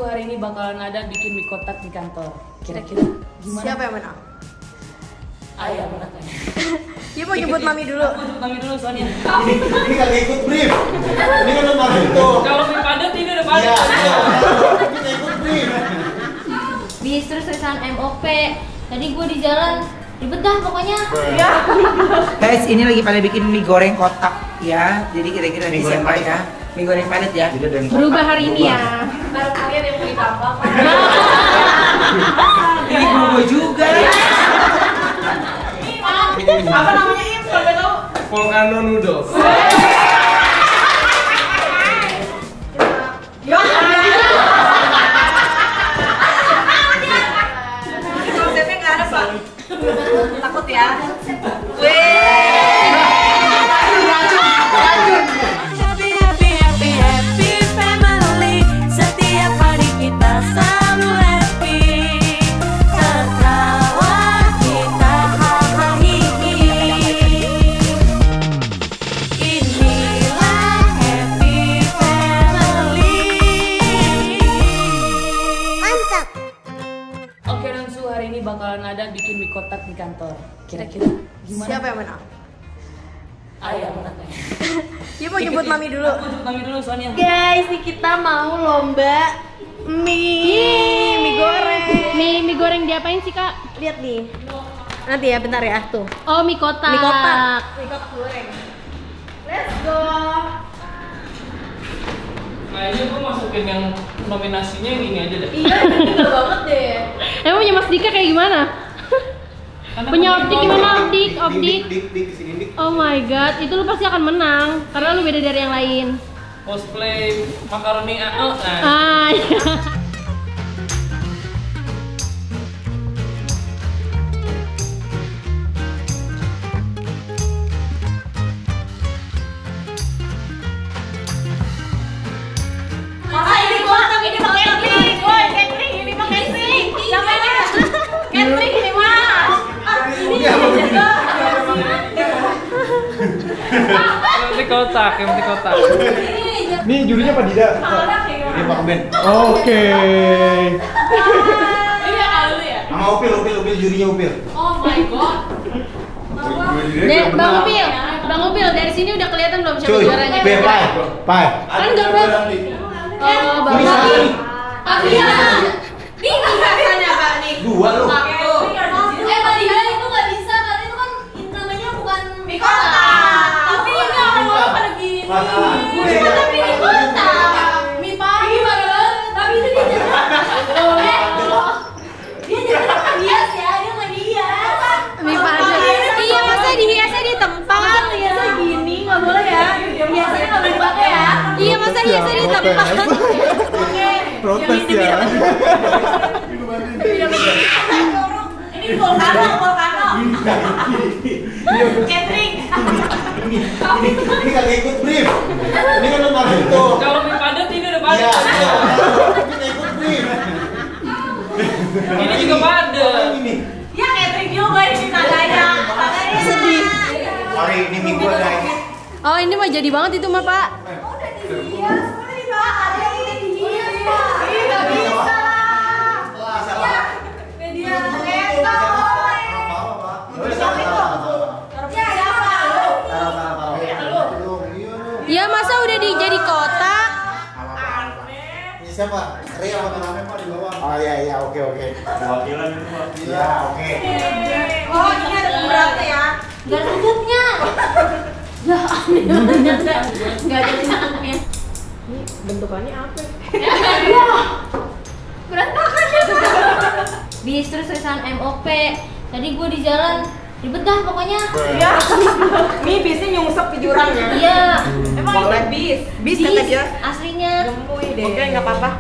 Hari ini bakalan ada bikin mie kotak di kantor. Kira-kira gimana? Siapa yang menang? Ayah menang. Dia mau jemput mami dulu. Aku jemput mami dulu soalnya. Ini kagak ikut brief. Ini kan lu malu itu. Kalau mie padat ini udah padat. Iya. Kita ikut brief. Bis terus-terusan MOP. Tadi gue di jalan ribet dah pokoknya. Ya. Guys, ini lagi pada bikin mie goreng kotak ya. Jadi kira-kira di siapa ya? Mie goreng padat ya. Berubah hari ini ya. Baru kalian yang beli tambah. Ini gue juga. Apa namanya Im? Sampai tahu? Volcano noodles. Yo. Konsepnya nggak ada Pak. Takut ya. Oke Nonsu, hari ini bakalan ada bikin mie kotak di kantor. Kira-kira gimana? Siapa yang menang? Ayah menang. Dia mau jemput mami dulu. Aku jemput mami dulu soalnya. Guys, nih kita mau lomba Mie goreng. Mie goreng diapain sih kak? Lihat nih. Nanti ya, bentar ya, tuh. Oh, mie kotak. Mie kotak. Mie kotak goreng. Let's go. Kayaknya gue masukin yang nominasinya yang ini aja deh. Iya, ini gila banget deh. Emang punya Mas Dika kayak gimana? Karena Punya kan Optik gimana Optik? Optik. Dik di sini dik. Oh my god, itu lu pasti akan menang karena lu beda dari yang lain. cosplay makaroni AO. Ah, iya. Masa ini kotak ini pakai catering. Woi, catering ini pakai catering. Siapa ini? Catering ini Mas. Ini juga. Yang kotak, yang kotak. Nih jurinya Pak Dida. Ini Pak Ben. Oke. Ini yang lu ya? Sama Upil jurinya Upil. Oh my god. Bang Upil, dari sini udah kelihatan belum siapa Cuy, juaranya? Pai. Kan gambar. Oh, Bang Upil. Iya. Nih rasanya Kak nih. Dua lu. Mbak Dida itu nggak bisa karena itu kan namanya bukan mie kotak. Tapi ini orang-orang pada gini. Masalah. Tapi mie kotak. Mie pagi padahal. Tapi itu dia jadi hias ya, dia nggak hias. Mie padat. Iya, masa dihiasnya di tempat? Hiasnya gini nggak boleh ya. Hiasnya nggak boleh dipakai ya. Iya, masa hiasnya di tempat? Protes ya. Ini volcano. Catering. Ini kagak ikut brief. Ini kan lu malu itu. Kalau mie padat ini udah Iya. padat. Kita ikut brief. Ini juga padat. Ini. Ya catering juga ini tangganya. Sedih. Sorry, ini mie gua guys. Oh, ini mah jadi banget itu mah, Pak. Udah dihias, ada yang udah dihias Pak. Ih, nggak bisa. Ya, media leto. Ya, Ya, masa udah jadi kotak? Ini siapa? Ria apa namanya Pak di bawah? Oh iya, oke. Perwakilan itu Pak. Iya, oke. Oh, ini ada pemberatnya ya. Gak ada tutupnya. Ya, nggak ada tutupnya. Bentukannya apa? Berantakan ya. Bis terus-terusan MOP. Tadi gue di jalan ribet dah pokoknya. Iya. Nih bisnya nyungsep ke jurangnya. Iya. Emang itu bis? Bis kata dia. Aslinya. Gemuy deh. Oke, nggak apa-apa.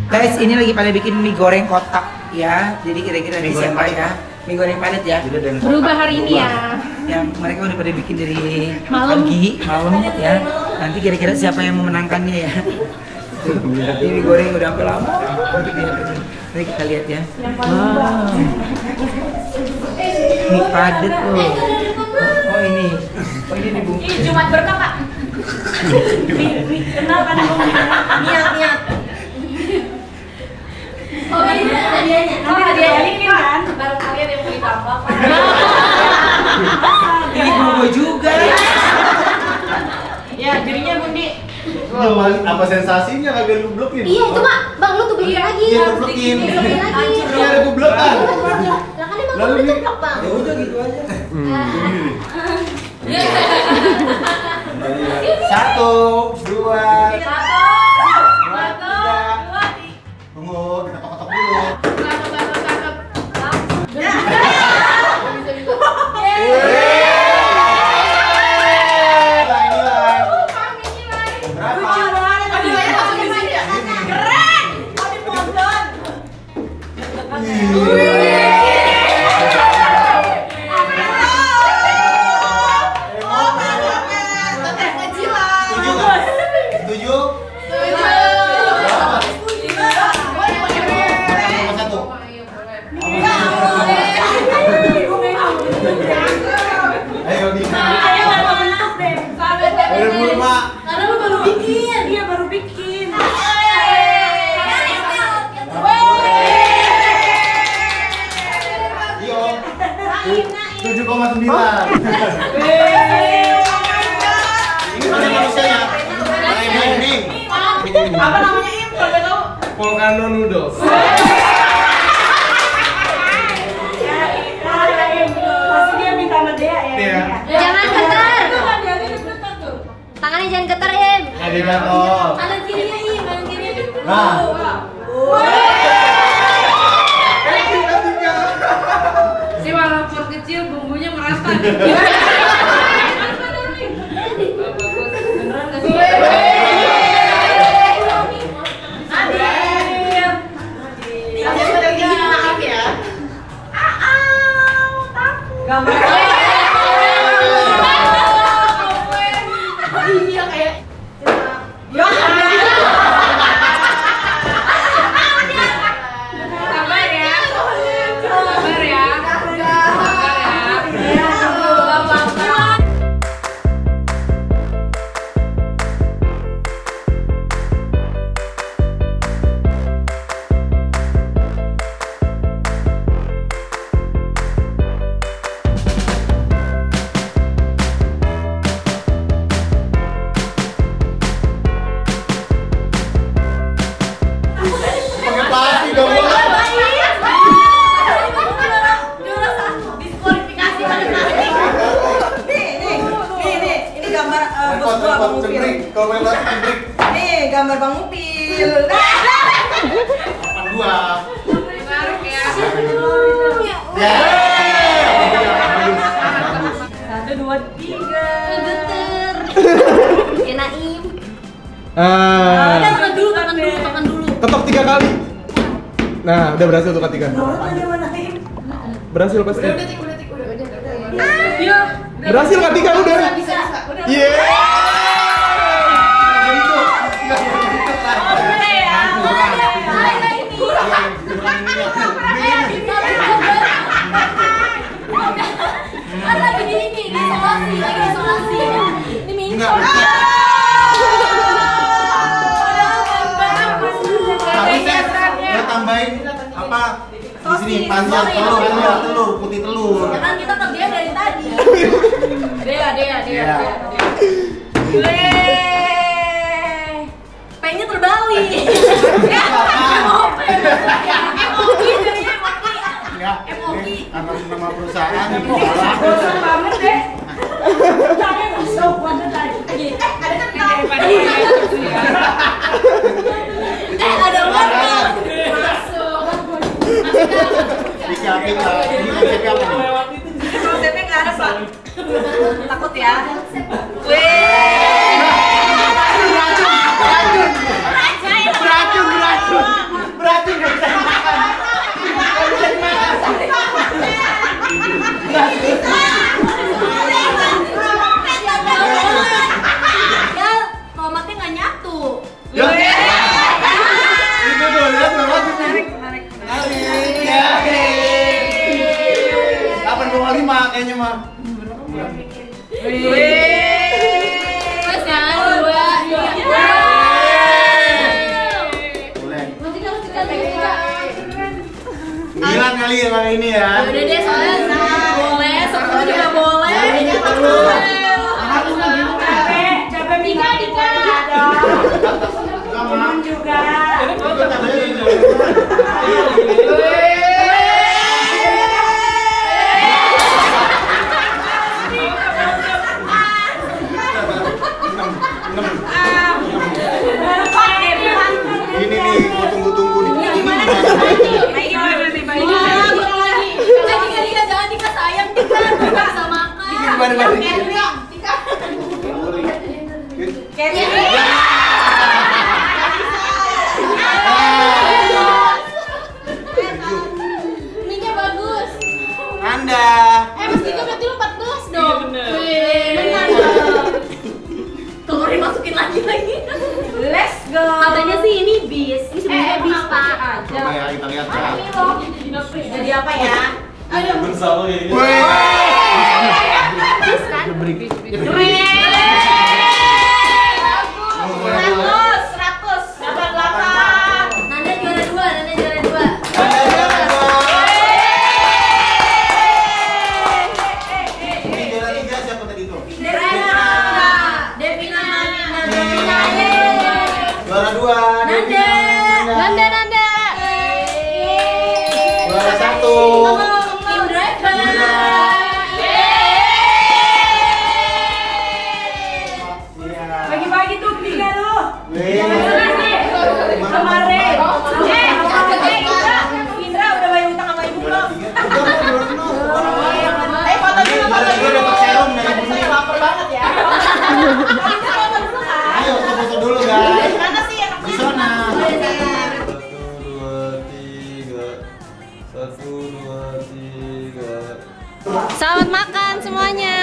Guys, ini lagi pada bikin mie goreng kotak ya. Jadi kira-kira di siapa ya? Mie goreng padat ya. Berubah hari ini ya. Yang mereka udah pada bikin dari Malam. malam ya. Nanti kira-kira siapa yang memenangkannya ya? Ini mie goreng udah sampai lama. Nanti kita lihat ya. Wow. Mie padat loh. Oh ini. Oh ini nih Bung. Ih, Jumat berkah, Pak. Kenal kan Bung? Niat. Oh ini hadiahnya. Nanti hadiahnya kan? Baru kalian yang beli tambah, Pak. Ini gue juga. Ya, jadinya Bundi. Apa sensasinya kagak lu blokin? Iya itu Mak, Bang lu tuh beli lagi. Iya, lu blokin. Beli lagi. Iya, ada gue blok kan. Lah kan emang udah ceplok Bang. Ya udah gitu aja. Satu, dua, Satu. tunggu, kita kotok dulu. Apa namanya Im? Kalau tahu? Volcano noodles. Pasti dia minta sama Dea ya. Iya. Jangan getar. Tangannya jangan getar, Im. Ada jatuh. Kanan kirinya, Im. Kanan kirinya. Nah. Si walaupun kecil bumbunya merata. Nih gambar Bang Upil. 82. Menarik ya. Ya. 1, 2, 3. Geter. Ya Naim. Ah, Tahan dulu. ketok 3 kali. Nah, udah berhasil tuh ketiga. Berhasil pasti. Berhasil ketiga udah. Iya. Tambahin apa di sini panjang telur putih telur. Kan kita kerja dari tadi. Dea. Pennya terbalik. Emoji jadinya emoji. Ya. Emoji. Nama perusahaan. Bosan banget deh. Jangan masuk banget lagi. Ada kentang. Ada wortel. Masuk. Disiapin lah. Ini konsepnya apa nih? Konsepnya nggak ada Pak. Takut ya. Beracun gak bisa dimakan. yang ini ya. Udah deh, soalnya boleh, 10 juga boleh. Capek Dika. Kamu juga. Ini nih, gua tunggu-tunggu nih. Jangan Dika sayang Dika, nggak bisa makan. Gimana? Mie-nya bagus. Anda. Mas Dika berarti lu 14 dong. Benar. Telur dimasukin lagi. Let's go. Katanya sih ini bis. Ini sebenarnya bis, Pak. Coba ya, kita lihat ya. Jadi apa ya? Aduh. Bersama kayak gini. Bis kan? Nanda juara 2. Ini juara 3 siapa tadi itu? Devina. Juara 2. Nanda. Juara 1. Bagi-bagi tuh 3 lu. Kemarin. Indra udah bayar utang sama ibu belum? Foto dulu. Gue dapat serum dari Bumi. Saya lapar banget ya. Ayo foto dulu guys. Mana sih yang Di sana. 1, 2, 3. Selamat makan semuanya.